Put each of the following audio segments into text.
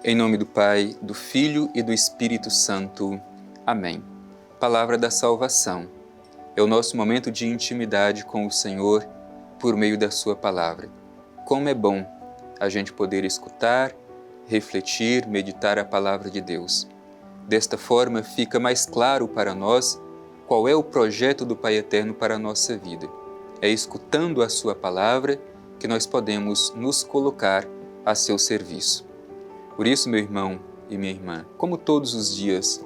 Em nome do Pai, do Filho e do Espírito Santo. Amém. Palavra da salvação. É o nosso momento de intimidade com o Senhor por meio da sua palavra. Como é bom a gente poder escutar, refletir, meditar a palavra de Deus. Desta forma fica mais claro para nós qual é o projeto do Pai Eterno para a nossa vida. É escutando a sua palavra que nós podemos nos colocar a seu serviço. Por isso, meu irmão e minha irmã, como todos os dias,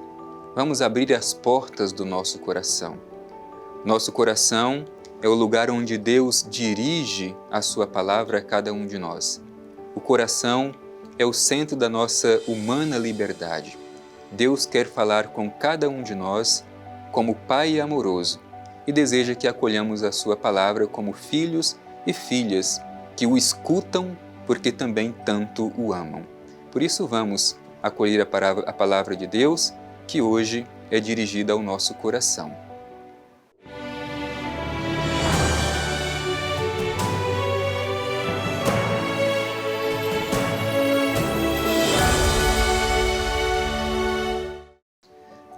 vamos abrir as portas do nosso coração. Nosso coração é o lugar onde Deus dirige a sua palavra a cada um de nós. O coração é o centro da nossa humana liberdade. Deus quer falar com cada um de nós como Pai amoroso e deseja que acolhamos a sua palavra como filhos e filhas que o escutam porque também tanto o amam. Por isso vamos acolher a palavra de Deus, que hoje é dirigida ao nosso coração.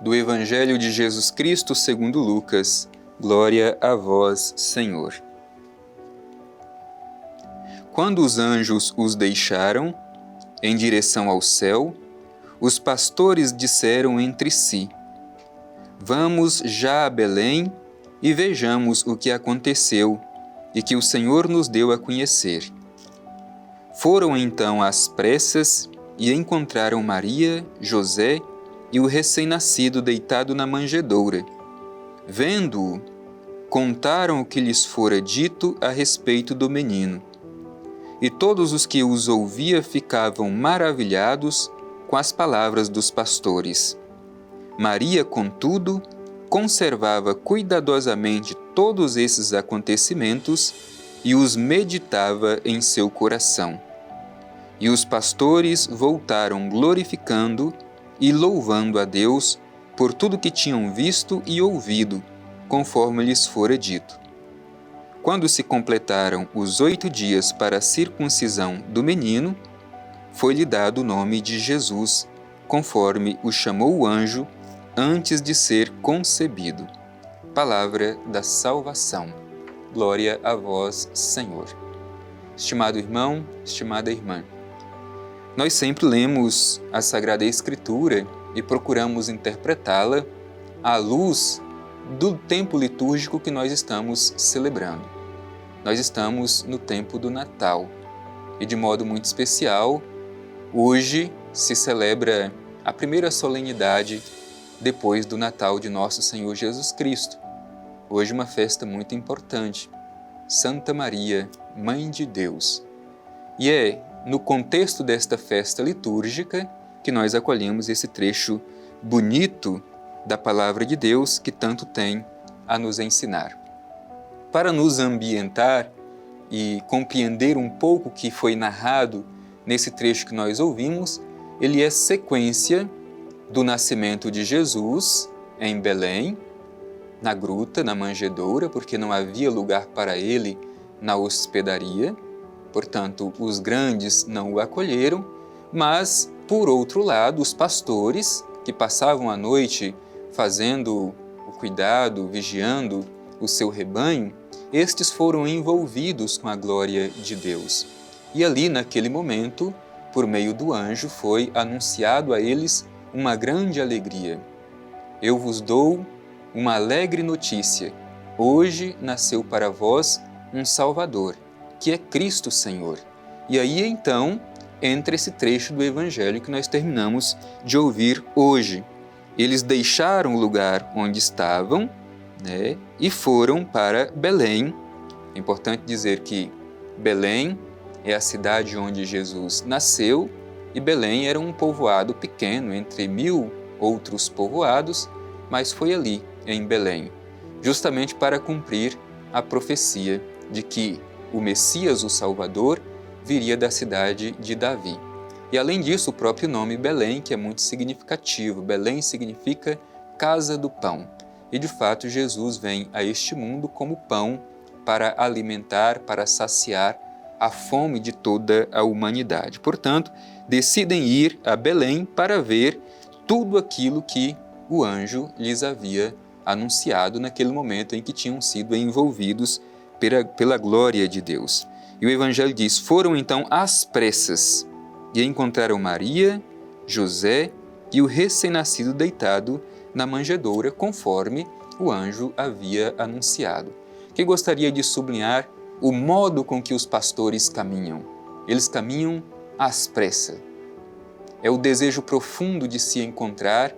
Do Evangelho de Jesus Cristo segundo Lucas. Glória a vós, Senhor. Quando os anjos os deixaram, em direção ao céu, os pastores disseram entre si: Vamos já a Belém e vejamos o que aconteceu e que o Senhor nos deu a conhecer. Foram então às pressas e encontraram Maria, José e o recém-nascido deitado na manjedoura. Vendo-o, contaram o que lhes fora dito a respeito do menino. E todos os que os ouvia ficavam maravilhados com as palavras dos pastores. Maria, contudo, conservava cuidadosamente todos esses acontecimentos e os meditava em seu coração. E os pastores voltaram glorificando e louvando a Deus por tudo que tinham visto e ouvido, conforme lhes fora dito. Quando se completaram os 8 dias para a circuncisão do menino, foi-lhe dado o nome de Jesus, conforme o chamou o anjo antes de ser concebido. Palavra da salvação. Glória a vós, Senhor. Estimado irmão, estimada irmã, nós sempre lemos a Sagrada Escritura e procuramos interpretá-la à luz do tempo litúrgico que nós estamos celebrando. Nós estamos no tempo do Natal e, de modo muito especial, hoje se celebra a primeira solenidade depois do Natal de Nosso Senhor Jesus Cristo. Hoje uma festa muito importante, Santa Maria, Mãe de Deus. E é no contexto desta festa litúrgica que nós acolhemos esse trecho bonito da Palavra de Deus que tanto tem a nos ensinar. Para nos ambientar e compreender um pouco o que foi narrado nesse trecho que nós ouvimos, ele é sequência do nascimento de Jesus em Belém, na gruta, na manjedoura, porque não havia lugar para ele na hospedaria, portanto, os grandes não o acolheram, mas, por outro lado, os pastores, que passavam a noite fazendo o cuidado, vigiando o seu rebanho, estes foram envolvidos com a glória de Deus. E ali, naquele momento, por meio do anjo, foi anunciado a eles uma grande alegria. Eu vos dou uma alegre notícia. Hoje nasceu para vós um Salvador, que é Cristo Senhor. E aí, então, entra esse trecho do Evangelho que nós terminamos de ouvir hoje. Eles deixaram o lugar onde estavam, e foram para Belém. É importante dizer que Belém é a cidade onde Jesus nasceu e Belém era um povoado pequeno, entre 1000 outros povoados, mas foi ali, em Belém, justamente para cumprir a profecia de que o Messias, o Salvador, viria da cidade de Davi. E além disso, o próprio nome Belém, que é muito significativo. Belém significa casa do pão. E de fato Jesus vem a este mundo como pão para alimentar, para saciar a fome de toda a humanidade. Portanto, decidem ir a Belém para ver tudo aquilo que o anjo lhes havia anunciado naquele momento em que tinham sido envolvidos pela glória de Deus. E o Evangelho diz: foram então às pressas e encontraram Maria, José e o recém-nascido deitado na manjedoura, conforme o anjo havia anunciado. Que gostaria de sublinhar o modo com que os pastores caminham. Eles caminham às pressas. É o desejo profundo de se encontrar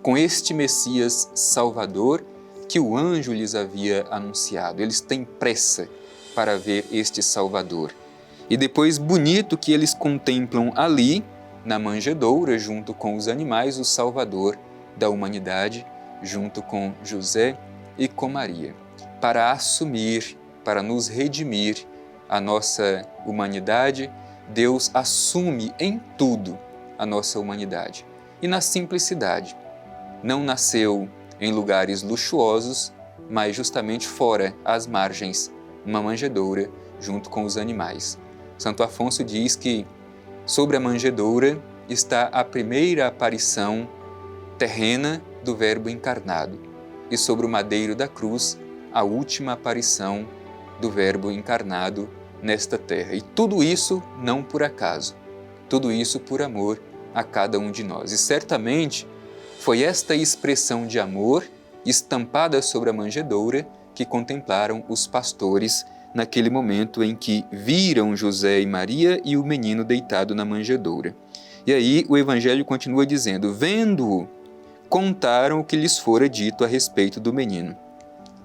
com este Messias Salvador que o anjo lhes havia anunciado. Eles têm pressa para ver este Salvador. E depois, bonito que eles contemplam ali, na manjedoura, junto com os animais, o Salvador da humanidade, junto com José e com Maria, para assumir, para nos redimir a nossa humanidade. Deus assume em tudo a nossa humanidade. E na simplicidade. Não nasceu em lugares luxuosos, mas justamente fora, às margens, uma manjedoura junto com os animais. Santo Afonso diz que sobre a manjedoura está a primeira aparição terrena do Verbo encarnado e sobre o madeiro da cruz a última aparição do Verbo encarnado nesta terra. E tudo isso não por acaso, tudo isso por amor a cada um de nós. E certamente foi esta expressão de amor estampada sobre a manjedoura que contemplaram os pastores naquele momento em que viram José e Maria e o menino deitado na manjedoura. E aí o Evangelho continua dizendo: vendo-o, contaram o que lhes fora dito a respeito do menino.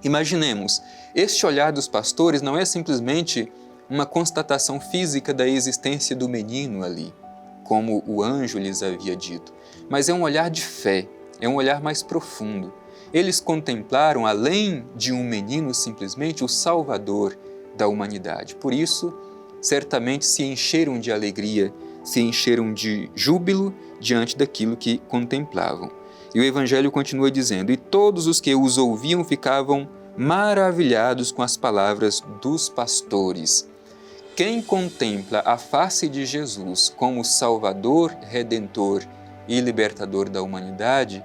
Imaginemos, este olhar dos pastores não é simplesmente uma constatação física da existência do menino ali, como o anjo lhes havia dito, mas é um olhar de fé, é um olhar mais profundo. Eles contemplaram, além de um menino simplesmente, o Salvador da humanidade. Por isso, certamente se encheram de alegria, se encheram de júbilo diante daquilo que contemplavam. E o Evangelho continua dizendo: e todos os que os ouviam ficavam maravilhados com as palavras dos pastores. Quem contempla a face de Jesus como Salvador, Redentor e Libertador da humanidade,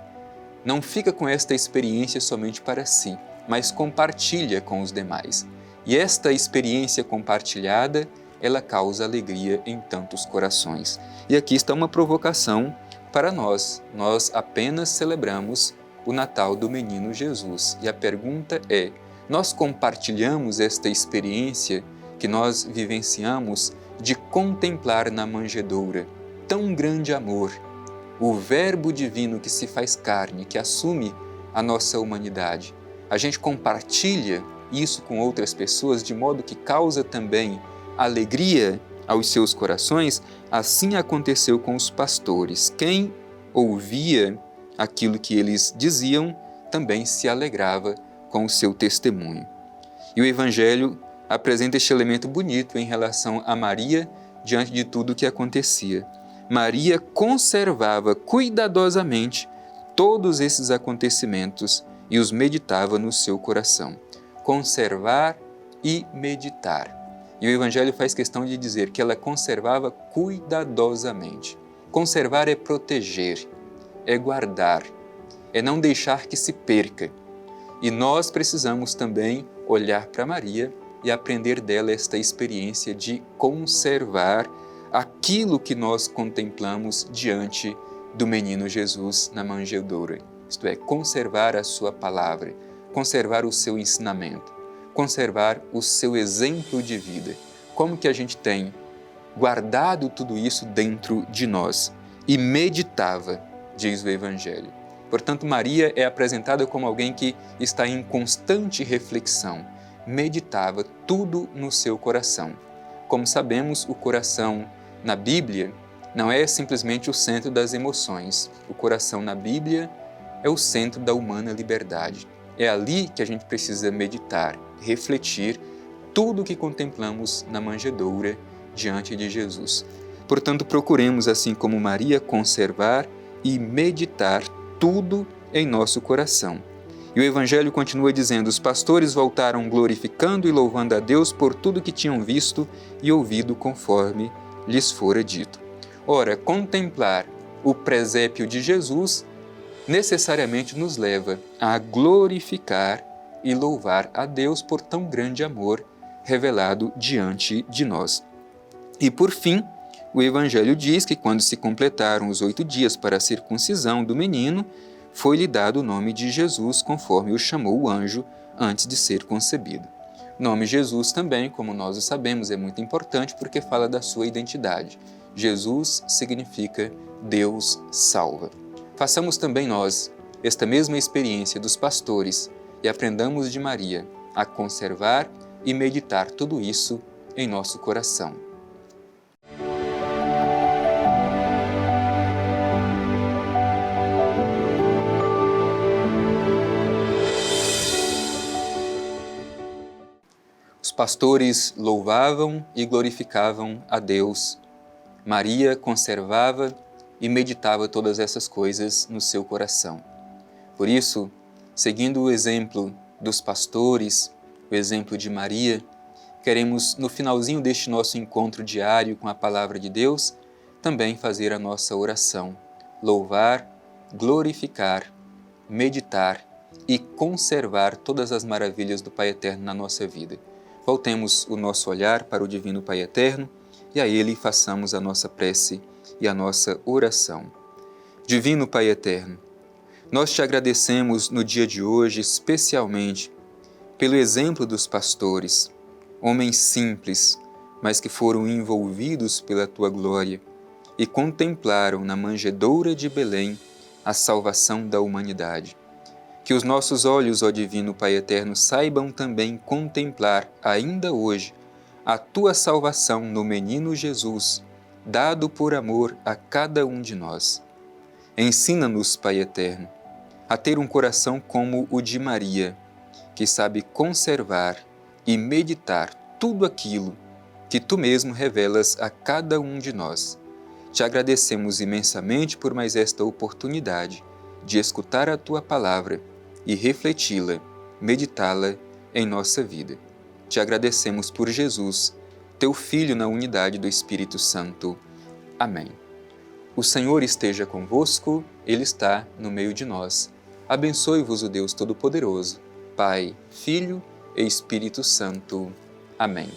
não fica com esta experiência somente para si, mas compartilha com os demais. E esta experiência compartilhada, ela causa alegria em tantos corações. E aqui está uma provocação para nós. Nós apenas celebramos o Natal do menino Jesus. E a pergunta é: nós compartilhamos esta experiência que nós vivenciamos de contemplar na manjedoura tão grande amor, o Verbo divino que se faz carne, que assume a nossa humanidade? A gente compartilha isso com outras pessoas de modo que causa também alegria aos seus corações? Assim aconteceu com os pastores. Quem ouvia aquilo que eles diziam também se alegrava com o seu testemunho. E o Evangelho apresenta este elemento bonito em relação a Maria diante de tudo o que acontecia. Maria conservava cuidadosamente todos esses acontecimentos e os meditava no seu coração. Conservar e meditar. E o Evangelho faz questão de dizer que ela conservava cuidadosamente. Conservar é proteger, é guardar, é não deixar que se perca. E nós precisamos também olhar para Maria e aprender dela esta experiência de conservar aquilo que nós contemplamos diante do menino Jesus na manjedoura. Isto é, conservar a sua palavra, conservar o seu ensinamento, conservar o seu exemplo de vida. Como que a gente tem guardado tudo isso dentro de nós? E meditava, diz o Evangelho. Portanto, Maria é apresentada como alguém que está em constante reflexão, meditava tudo no seu coração. Como sabemos, o coração na Bíblia não é simplesmente o centro das emoções. O coração na Bíblia é o centro da humana liberdade. É ali que a gente precisa meditar, refletir tudo o que contemplamos na manjedoura diante de Jesus. Portanto, procuremos, assim como Maria, conservar e meditar tudo em nosso coração. E o Evangelho continua dizendo: os pastores voltaram glorificando e louvando a Deus por tudo que tinham visto e ouvido conforme lhes fora dito. Ora, contemplar o presépio de Jesus necessariamente nos leva a glorificar e louvar a Deus por tão grande amor revelado diante de nós. E por fim, o Evangelho diz que quando se completaram os 8 dias para a circuncisão do menino, foi-lhe dado o nome de Jesus, conforme o chamou o anjo antes de ser concebido. O nome Jesus também, como nós o sabemos, é muito importante porque fala da sua identidade. Jesus significa Deus salva. Façamos também nós esta mesma experiência dos pastores e aprendamos de Maria a conservar e meditar tudo isso em nosso coração. Os pastores louvavam e glorificavam a Deus. Maria conservava e meditava todas essas coisas no seu coração. Por isso, seguindo o exemplo dos pastores, o exemplo de Maria, queremos, no finalzinho deste nosso encontro diário com a Palavra de Deus, também fazer a nossa oração, louvar, glorificar, meditar e conservar todas as maravilhas do Pai Eterno na nossa vida. Voltemos o nosso olhar para o Divino Pai Eterno e a Ele façamos a nossa prece e a nossa oração. Divino Pai Eterno, nós te agradecemos no dia de hoje especialmente pelo exemplo dos pastores, homens simples, mas que foram envolvidos pela tua glória e contemplaram na manjedoura de Belém a salvação da humanidade. Que os nossos olhos, ó Divino Pai Eterno, saibam também contemplar ainda hoje a tua salvação no menino Jesus, dado por amor a cada um de nós. Ensina-nos, Pai Eterno, a ter um coração como o de Maria, que sabe conservar e meditar tudo aquilo que tu mesmo revelas a cada um de nós. Te agradecemos imensamente por mais esta oportunidade de escutar a tua palavra e refleti-la, meditá-la em nossa vida. Te agradecemos por Jesus, teu Filho na unidade do Espírito Santo. Amém. O Senhor esteja convosco, Ele está no meio de nós. Abençoe-vos o Deus Todo-Poderoso, Pai, Filho e Espírito Santo. Amém.